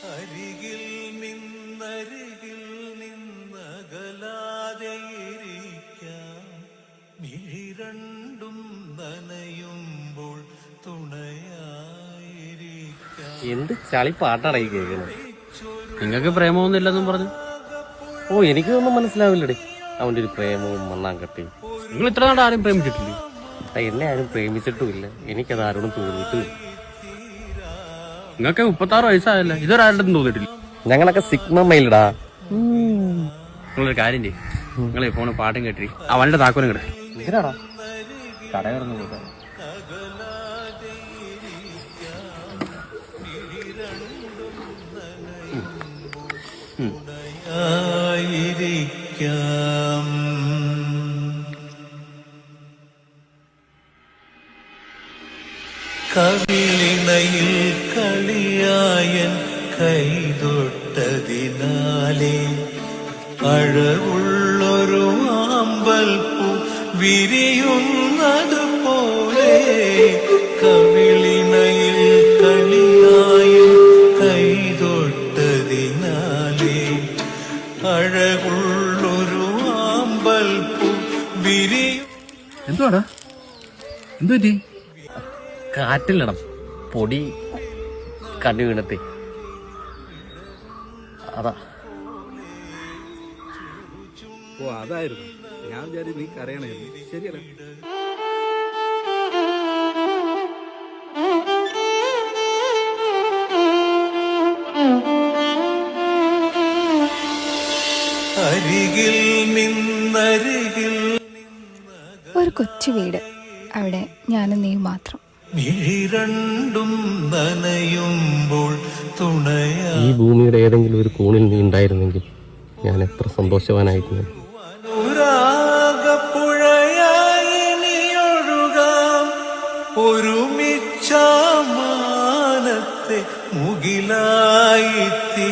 അരികിൽ നിന്നകലാതെയിരിക്കാം മിഴിരണ്ടും നനയുമ്പോൾ തുണയായിരിക്കാം. എന്ത് ചളി പാട്ടാണ് ഈ കേൾക്കുന്നത്. നിങ്ങൾക്ക് പ്രേമമൊന്നും ഇല്ലെന്നും പറഞ്ഞു. ഓ എനിക്കൊന്നും മനസ്സിലാവില്ലടേ അവന്റെ ഒരു പ്രേമവും മണ്ണാങ്കട്ടയും. നിങ്ങൾ ഇത്ര നാട് ആരും പ്രേമിച്ചിട്ടില്ലേ? എന്നെ ആരും പ്രേമിച്ചിട്ടുമില്ല, എനിക്കത് ആരോടും തോന്നിയിട്ടുമില്ല. നിങ്ങൾക്ക് 36 വയസ്സായല്ല, ഇതൊരാളും തോന്നിയിട്ടില്ല. ഞങ്ങളൊക്കെ സിഗ്മ മൈൽഡാ. നിങ്ങളൊരു കാര്യം ചെയ്യും, നിങ്ങൾ ഫോണ് പാട്ടും കേട്ടി അവന്റെ താക്കോലും കിട്ടും. എന്തിനാടാ കട കടന്നു പോകാൻ? കവിളിണയിൽ കളിയായൻ കൈതൊട്ടതിനാലേ അഴവുള്ളൊരു ആമ്പൽപ്പൂ വിരിയുന്നത് പോലെ കവിളിണയിൽ കളിയായൻ കൈതൊട്ടതിനാലേ അഴകുള്ളൊരു ആമ്പൽപ്പൂ വിരിയും. എന്തുവാടാ, എന്തു പറ്റി? കാറ്റിലിടം പൊടി കണ്ണു വീണത്തെ അതാ. ഓ അതായിരുന്നു, ഞാൻ വിചാരിച്ചു നീ കരയണായിരുന്നു. ശരിയല്ല, അരികിൽ നിന്നരികിൽ ഒരു കൊച്ചു വീട്, അവിടെ ഞാനും നീ മാത്രം. മിഴിരണ്ടും നനയുമ്പോൾ തുണയാ. ഈ ഭൂമിയുടെ ഏതെങ്കിലും ഒരു കോണിൽ നീ ഉണ്ടായിരുന്നെങ്കിൽ ഞാൻ എത്ര സന്തോഷവാനായിരുന്നു. അനുരാഗപ്പുഴയായി നീയൊഴുകാം ഒരുമിച്ചാമാനത്തെ മുകിലായി തീ